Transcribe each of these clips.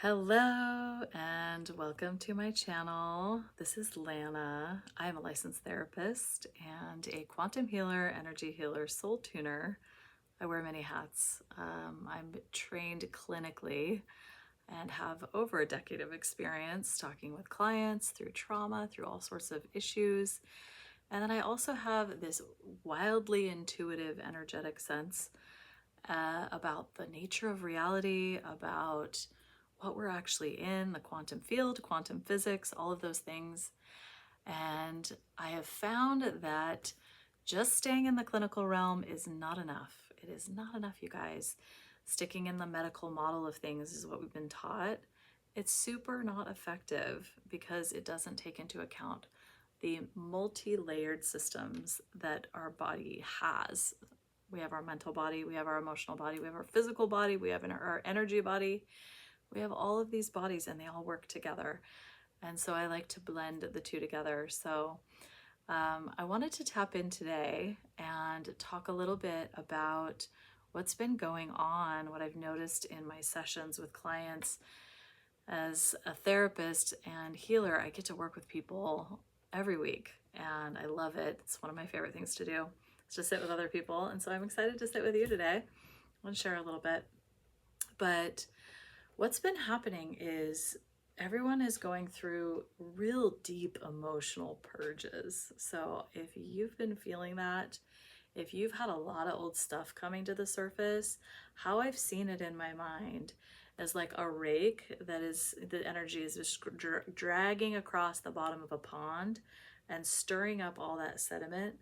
Hello and welcome to my channel. This is Lana. I am a licensed therapist and a quantum healer, energy healer, soul tuner. I wear many hats. I'm trained clinically and have over a decade of experience talking with clients through trauma, through all sorts of issues. And then I also have this wildly intuitive, energetic sense about the nature of reality, about what we're actually in, the quantum field, quantum physics, all of those things. And I have found that just staying in the clinical realm is not enough. It is not enough, you guys. Sticking in the medical model of things is what we've been taught. It's super not effective because it doesn't take into account the multi-layered systems that our body has. We have our mental body, we have our emotional body, we have our physical body, we have our energy body. We have all of these bodies and they all work together. And so I like to blend the two together. So I wanted to tap in today and talk a little bit about what's been going on, what I've noticed in my sessions with clients. As a therapist and healer, I get to work with people every week and I love it. It's one of my favorite things to do, is to sit with other people. And so I'm excited to sit with you today and share a little bit. But what's been happening is everyone is going through real deep emotional purges. So if you've been feeling that, if you've had a lot of old stuff coming to the surface, how I've seen it in my mind is like a rake that is, the energy is just dragging across the bottom of a pond and stirring up all that sediment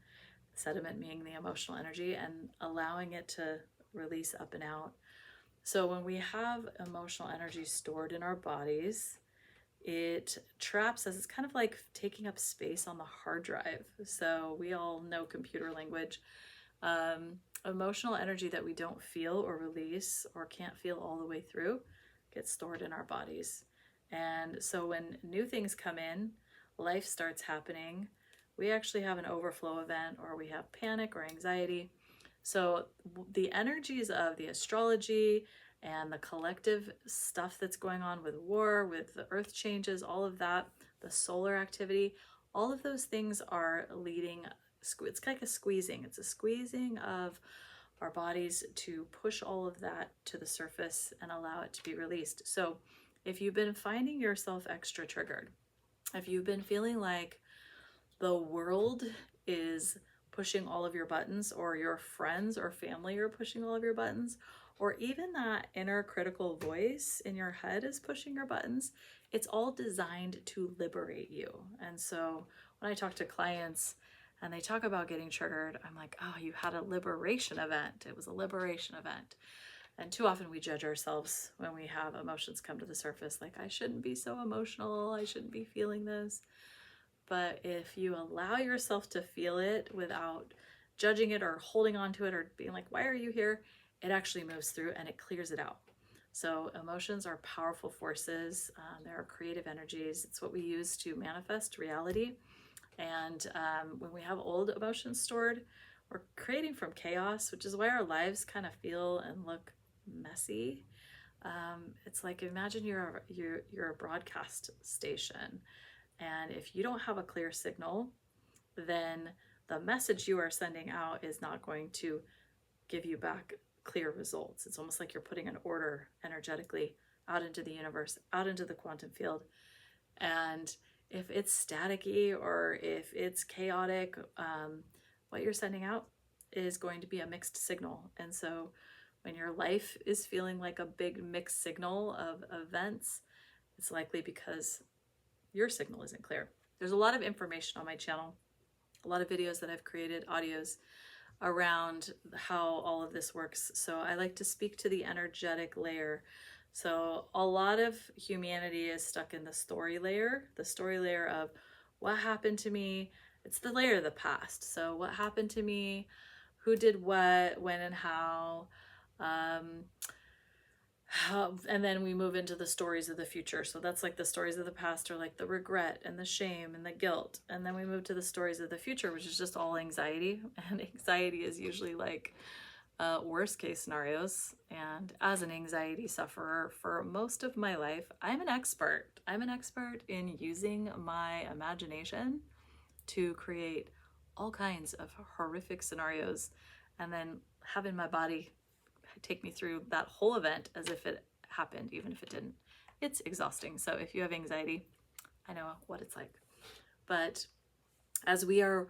meaning the emotional energy, and allowing it to release up and out. So when we have emotional energy stored in our bodies, it traps us. It's kind of like taking up space on the hard drive. So we all know computer language. Emotional energy that we don't feel or release or can't feel all the way through gets stored in our bodies. And so when new things come in, life starts happening, we actually have an overflow event, or we have panic or anxiety. So the energies of the astrology and the collective stuff that's going on with war, with the earth changes, all of that, the solar activity, all of those things are leading, it's like a squeezing. It's a squeezing of our bodies to push all of that to the surface and allow it to be released. So if you've been finding yourself extra triggered, if you've been feeling like the world is pushing all of your buttons, or your friends or family are pushing all of your buttons, or even that inner critical voice in your head is pushing your buttons, it's all designed to liberate you. And so when I talk to clients and they talk about getting triggered, I'm like, oh, you had a liberation event. It was a liberation event. And too often we judge ourselves when we have emotions come to the surface, like, I shouldn't be so emotional, I shouldn't be feeling this. But if you allow yourself to feel it without judging it or holding on to it or being like, why are you here? It actually moves through and it clears it out. So emotions are powerful forces. There are creative energies. It's what we use to manifest reality. And when we have old emotions stored, we're creating from chaos, which is why our lives kind of feel and look messy. It's like, imagine you're a broadcast station. And if you don't have a clear signal, then the message you are sending out is not going to give you back clear results. It's almost like you're putting an order energetically out into the universe, out into the quantum field. And if it's staticky or if it's chaotic, what you're sending out is going to be a mixed signal. And so when your life is feeling like a big mixed signal of events, it's likely because your signal isn't clear. There's a lot of information on my channel, a lot of videos that I've created, audios around how all of this works. So I like to speak to the energetic layer. So a lot of humanity is stuck in the story layer of what happened to me. It's the layer of the past. So what happened to me, who did what, when and how, and then we move into the stories of the future. So that's like the stories of the past are like the regret and the shame and the guilt. And then we move to the stories of the future, which is just all anxiety. And anxiety is usually like worst case scenarios. And as an anxiety sufferer for most of my life, I'm an expert. I'm an expert in using my imagination to create all kinds of horrific scenarios and then having my body take me through that whole event as if it happened, even if it didn't. It's exhausting. So if you have anxiety, I know what it's like. But as we are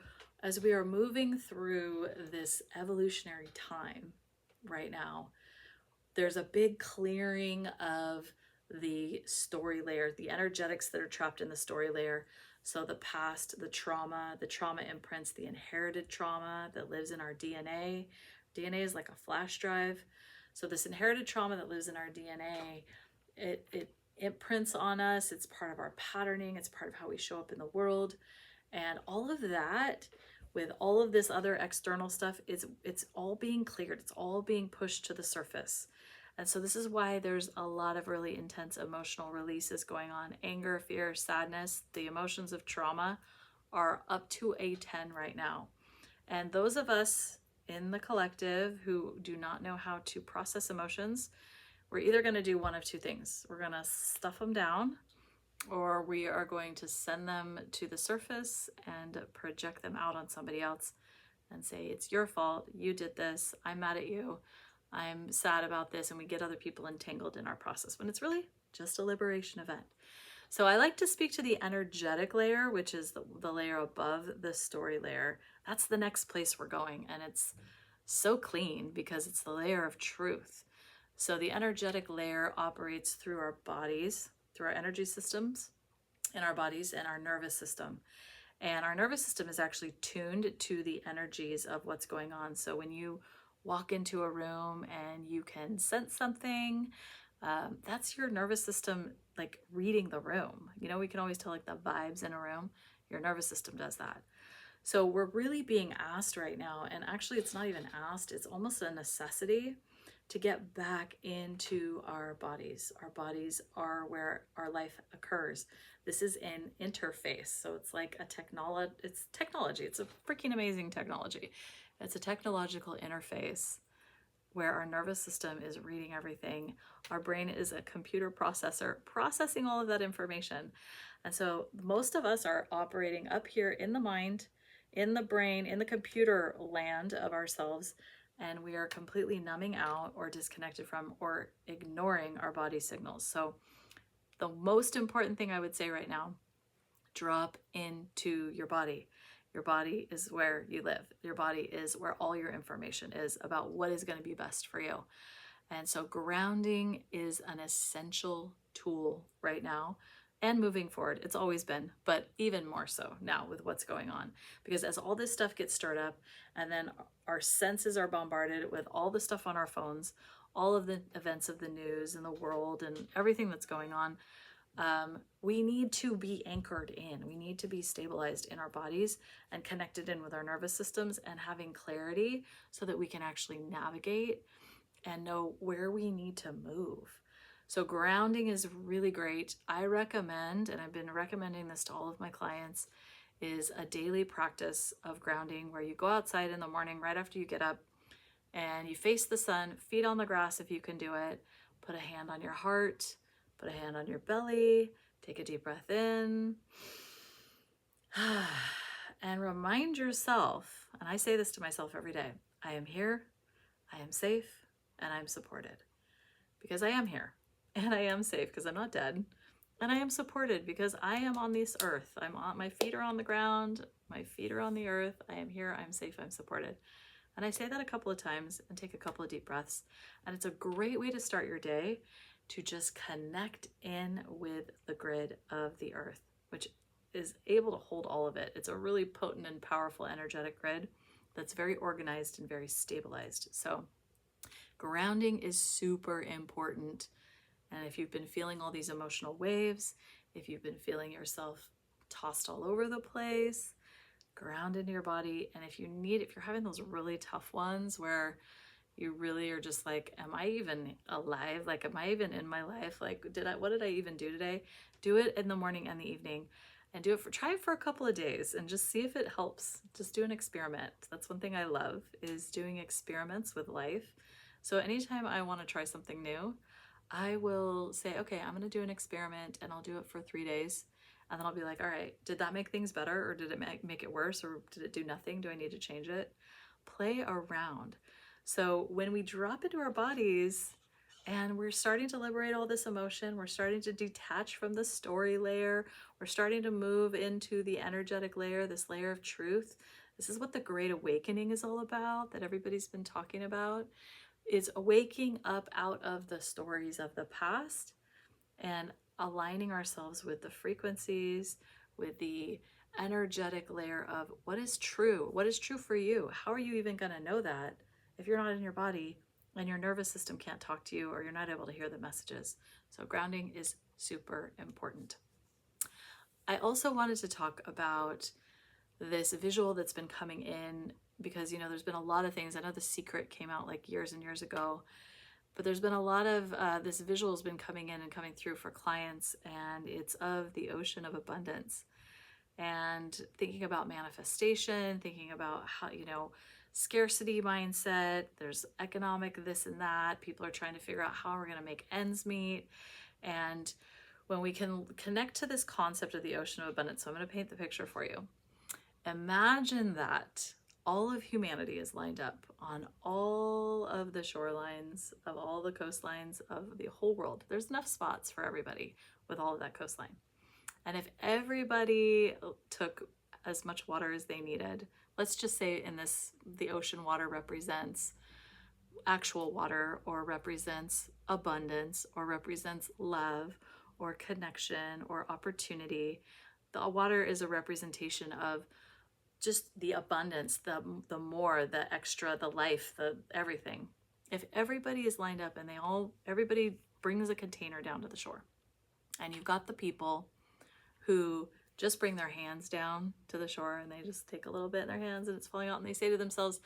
moving through this evolutionary time right now, there's a big clearing of the story layer, the energetics that are trapped in the story layer. So the past, the trauma imprints, the inherited trauma that lives in our DNA. DNA is like a flash drive. So this inherited trauma that lives in our DNA, it imprints on us. It's part of our patterning. It's part of how we show up in the world. And all of that, with all of this other external stuff, it's all being cleared. It's all being pushed to the surface. And so this is why there's a lot of really intense emotional releases going on. Anger, fear, sadness, the emotions of trauma are up to a 10 right now. And those of us in the collective who do not know how to process emotions, we're either going to do one of two things. We're going to stuff them down, or we are going to send them to the surface and project them out on somebody else and say, it's your fault, you did this, I'm mad at you, I'm sad about this, and we get other people entangled in our process when it's really just a liberation event. So I like to speak to the energetic layer, which is the layer above the story layer. That's the next place we're going, and it's so clean because it's the layer of truth. So the energetic layer operates through our bodies, through our energy systems in our bodies and our nervous system. And our nervous system is actually tuned to the energies of what's going on. So when you walk into a room and you can sense something, that's your nervous system like reading the room. You know, we can always tell like the vibes in a room. Your nervous system does that. So we're really being asked right now, and actually it's not even asked, it's almost a necessity to get back into our bodies. Our bodies are where our life occurs. This is an interface. So it's like a technology. It's a freaking amazing technology. It's a technological interface where our nervous system is reading everything. Our brain is a computer processor processing all of that information. And so most of us are operating up here in the mind, in the brain, in the computer land of ourselves, and we are completely numbing out or disconnected from or ignoring our body signals. So the most important thing I would say right now, drop into your body. Your body is where you live. Your body is where all your information is about what is going to be best for you. And so grounding is an essential tool right now and moving forward. It's always been, but even more so now with what's going on. Because as all this stuff gets stirred up and then our senses are bombarded with all the stuff on our phones, all of the events of the news and the world and everything that's going on, we need to be anchored in. We need to be stabilized in our bodies and connected in with our nervous systems and having clarity so that we can actually navigate and know where we need to move. So grounding is really great. I recommend, and I've been recommending this to all of my clients, is a daily practice of grounding where you go outside in the morning right after you get up and you face the sun, feet on the grass if you can do it, put a hand on your heart, put a hand on your belly, take a deep breath in, and remind yourself, and I say this to myself every day, I am here, I am safe, and I'm supported. Because I am here, and I am safe because I'm not dead, and I am supported because I am on this earth. My feet are on the ground, my feet are on the earth, I am here, I'm safe, I'm supported. And I say that a couple of times and take a couple of deep breaths. And it's a great way to start your day to just connect in with the grid of the earth, which is able to hold all of it. It's a really potent and powerful energetic grid that's very organized and very stabilized. So grounding is super important. And if you've been feeling all these emotional waves, if you've been feeling yourself tossed all over the place, ground into your body. And if you're having those really tough ones where you really are just like, am I even alive? Like, am I even in my life? Like, what did I even do today? Do it in the morning and the evening. and try it for a couple of days and just see if it helps. Just do an experiment. That's one thing I love, is doing experiments with life. So anytime I want to try something new, I will say, okay, I'm going to do an experiment and I'll do it for 3 days. And then I'll be like, all right, did that make things better, or did it make it worse, or did it do nothing? Do I need to change it? Play around. So when we drop into our bodies and we're starting to liberate all this emotion, we're starting to detach from the story layer, we're starting to move into the energetic layer, this layer of truth. This is what the Great Awakening is all about, that everybody's been talking about. It's waking up out of the stories of the past and aligning ourselves with the frequencies, with the energetic layer of what is true. What is true for you? How are you even going to know that if you're not in your body and your nervous system can't talk to you, or you're not able to hear the messages? So grounding is super important. I also wanted to talk about this visual that's been coming in, because, you know, there's been a lot of things. I know The Secret came out like years and years ago, but there's been a lot of this visual has been coming in and coming through for clients, and it's of the ocean of abundance, and thinking about manifestation, thinking about how, you know, scarcity mindset. There's economic this and that. People are trying to figure out how we're going to make ends meet. And when we can connect to this concept of the ocean of abundance, so I'm going to paint the picture for you. Imagine that all of humanity is lined up on all of the shorelines of all the coastlines of the whole world. There's enough spots for everybody with all of that coastline. And if everybody took as much water as they needed, let's just say in this, the ocean water represents actual water, or represents abundance, or represents love, or connection, or opportunity. The water is a representation of just the abundance, the more, the extra, the life, the everything. If everybody is lined up and everybody brings a container down to the shore, and you've got the people who just bring their hands down to the shore and they just take a little bit in their hands and it's falling out, and they say to themselves,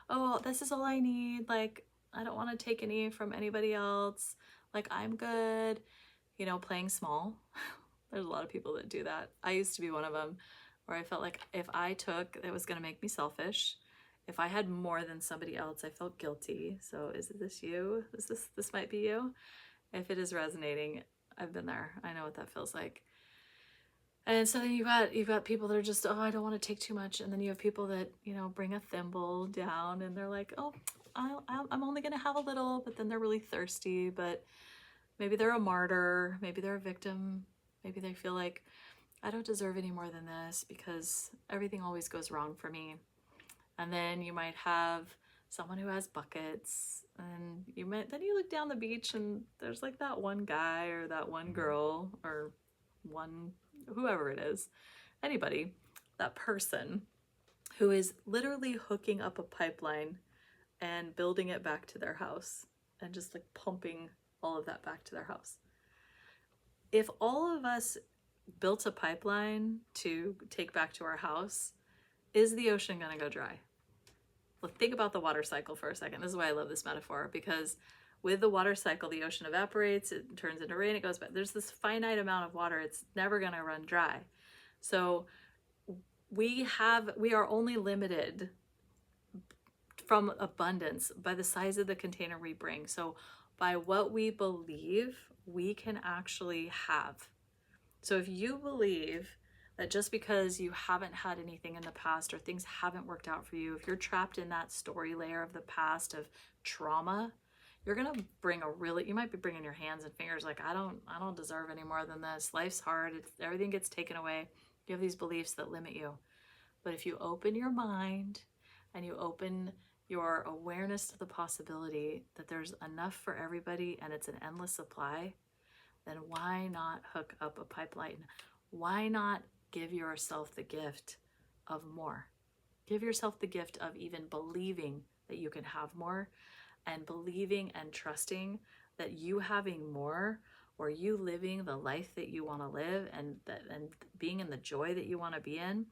oh, this is all I need. Like, I don't want to take any from anybody else. Like, I'm good, you know, playing small. There's a lot of people that do that. I used to be one of them, where I felt like if I took, it was going to make me selfish. If I had more than somebody else, I felt guilty. So is this you? This might be you? If it is resonating, I've been there. I know what that feels like. And so then you've got people that are just, oh, I don't want to take too much. And then you have people that, you know, bring a thimble down and they're like, oh, I'm only going to have a little, but then they're really thirsty. But maybe they're a martyr. Maybe they're a victim. Maybe they feel like, I don't deserve any more than this because everything always goes wrong for me. And then you might have someone who has buckets, and then you look down the beach and there's like that one guy or that one girl or one, whoever it is, anybody, that person who is literally hooking up a pipeline and building it back to their house and just like pumping all of that back to their house. If all of us built a pipeline to take back to our house, is the ocean going to go dry? Well, think about the water cycle for a second. This is why I love this metaphor, because with the water cycle, the ocean evaporates, it turns into rain, it goes back. There's this finite amount of water. It's never going to run dry. So we are only limited from abundance by the size of the container we bring. So by what we believe we can actually have. So if you believe that just because you haven't had anything in the past or things haven't worked out for you, if you're trapped in that story layer of the past of trauma, you're going to bring you might be bringing your hands and fingers like, I don't deserve any more than this. Life's hard. Everything gets taken away. You have these beliefs that limit you. But if you open your mind and you open your awareness to the possibility that there's enough for everybody and it's an endless supply, then why not hook up a pipeline? Why not give yourself the gift of more? Give yourself the gift of even believing that you can have more, and believing and trusting that you having more, or you living the life that you want to live and being in the joy that you want to be in,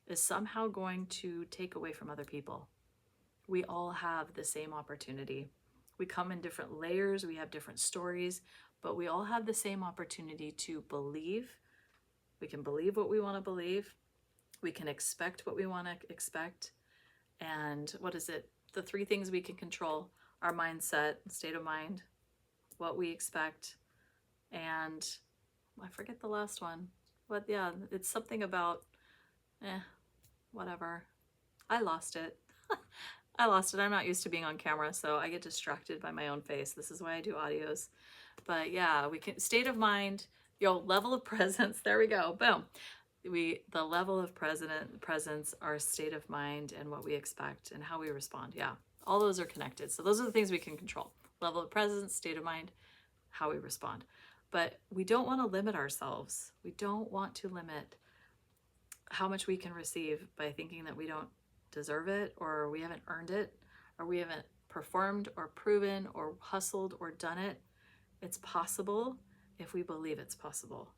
is somehow going to take away from other people. We all have the same opportunity. We come in different layers, we have different stories, but we all have the same opportunity to believe. We can believe what we want to believe. We can expect what we want to expect. And what is it? The 3 things we can control: our mindset, state of mind, what we expect, and I forget the last one. But yeah, it's something about, whatever. I lost it. I lost it. I'm not used to being on camera, so I get distracted by my own face. This is why I do audios. But yeah, we can, state of mind, level of presence. There we go. Boom. The level of presence, our state of mind, and what we expect and how we respond. Yeah, all those are connected. So those are the things we can control: level of presence, state of mind, how we respond. But we don't want to limit ourselves. We don't want to limit how much we can receive by thinking that we don't deserve it, or we haven't earned it, or we haven't performed or proven or hustled or done it. It's possible if we believe it's possible.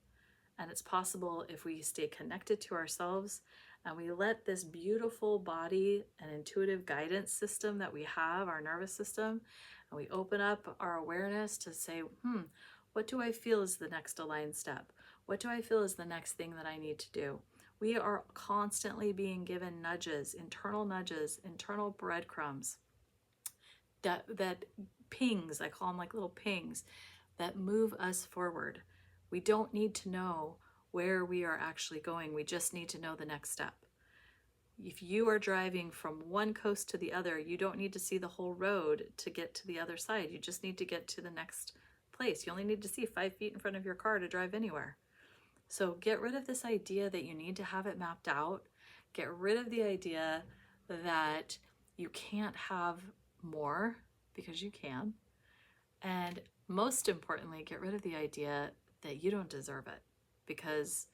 And it's possible if we stay connected to ourselves and we let this beautiful body and intuitive guidance system that we have, our nervous system, and we open up our awareness to say, what do I feel is the next aligned step? What do I feel is the next thing that I need to do? We are constantly being given nudges, internal breadcrumbs that pings, I call them like little pings, that move us forward. We don't need to know where we are actually going. We just need to know the next step. If you are driving from one coast to the other, you don't need to see the whole road to get to the other side. You just need to get to the next place. You only need to see 5 feet in front of your car to drive anywhere. So get rid of this idea that you need to have it mapped out. Get rid of the idea that you can't have more, because you can. And most importantly, get rid of the idea that you don't deserve it, because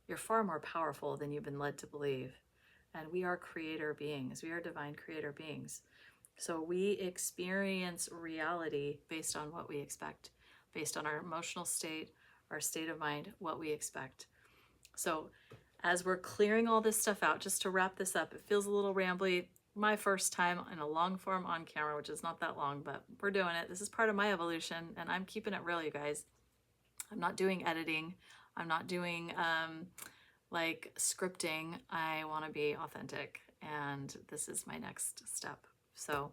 you're far more powerful than you've been led to believe. And we are creator beings. We are divine creator beings. So we experience reality based on what we expect, based on our emotional state, our state of mind, what we expect. So as we're clearing all this stuff out, just to wrap this up, it feels a little rambly. My first time in a long form on camera, which is not that long, but we're doing it. This is part of my evolution, and I'm keeping it real, you guys. I'm not doing editing. I'm not doing like scripting. I want to be authentic, and this is my next step. So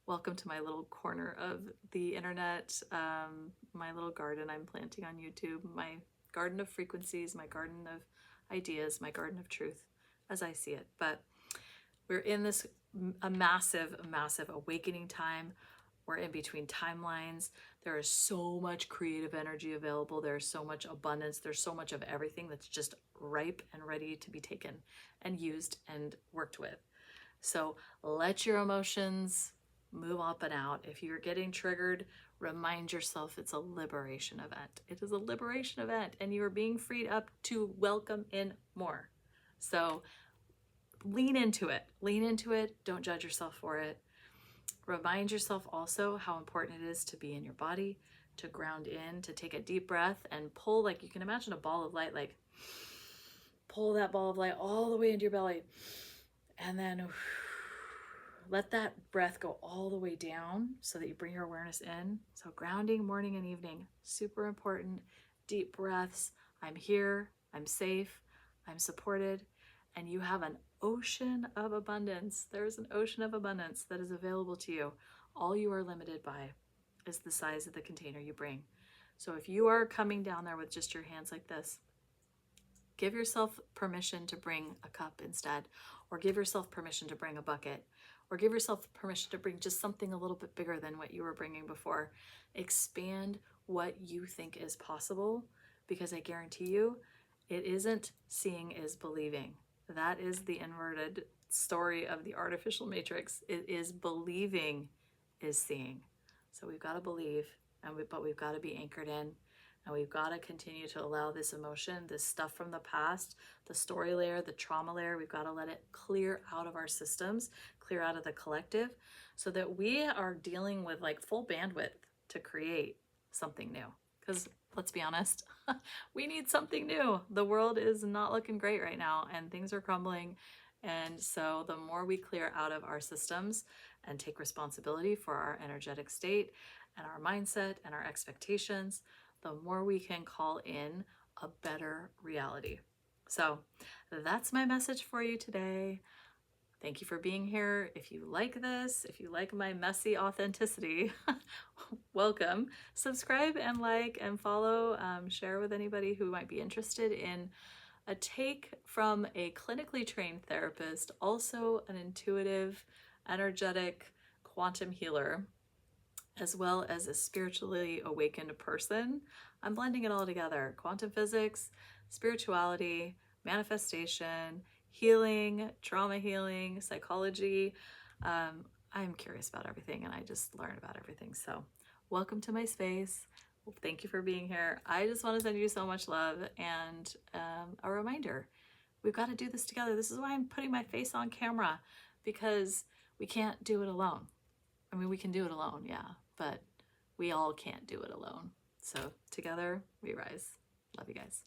welcome to my little corner of the internet, my little garden I'm planting on YouTube, my garden of frequencies, my garden of ideas, my garden of truth, as I see it. But we're in this a massive awakening time. We're in between timelines. There is so much creative energy available. There's so much abundance. There's so much of everything that's just ripe and ready to be taken and used and worked with. So let your emotions move up and out. If you're getting triggered, remind yourself it's a liberation event. It is a liberation event, and you are being freed up to welcome in more. So lean into it. Lean into it. Don't judge yourself for it. Remind yourself also how important it is to be in your body, to ground in, to take a deep breath and pull, like you can imagine a ball of light, like pull that ball of light all the way into your belly, and then let that breath go all the way down so that you bring your awareness in. So grounding morning and evening, super important. Deep breaths. I'm here, I'm safe, I'm supported, and you have an ocean of abundance. There's an ocean of abundance that is available to you. All you are limited by is the size of the container you bring. So if you are coming down there with just your hands like this, give yourself permission to bring a cup instead, or give yourself permission to bring a bucket, or give yourself permission to bring just something a little bit bigger than what you were bringing before. Expand what you think is possible, because I guarantee you, it isn't seeing is believing. That is the inverted story of the artificial matrix. It is believing is seeing. So we've got to believe, but we've got to be anchored in, and we've got to continue to allow this emotion, this stuff from the past, the story layer, the trauma layer, we've got to let it clear out of our systems, clear out of the collective, so that we are dealing with like full bandwidth to create something new. Because let's be honest, we need something new. The world is not looking great right now, and things are crumbling. And so the more we clear out of our systems and take responsibility for our energetic state and our mindset and our expectations, the more we can call in a better reality. So that's my message for you today. Thank you for being here. If you like this, if you like my messy authenticity, welcome. Subscribe and like and follow. Share with anybody who might be interested in a take from a clinically trained therapist, also an intuitive, energetic quantum healer, as well as a spiritually awakened person. I'm blending it all together: quantum physics, spirituality, manifestation, healing, trauma healing, psychology. I'm curious about everything and I just learn about everything. So, welcome to my space. Well, thank you for being here. I just want to send you so much love and a reminder: we've got to do this together. This is why I'm putting my face on camera, because we can't do it alone. I mean, we can do it alone, yeah, but we all can't do it alone. So together we rise. Love you guys.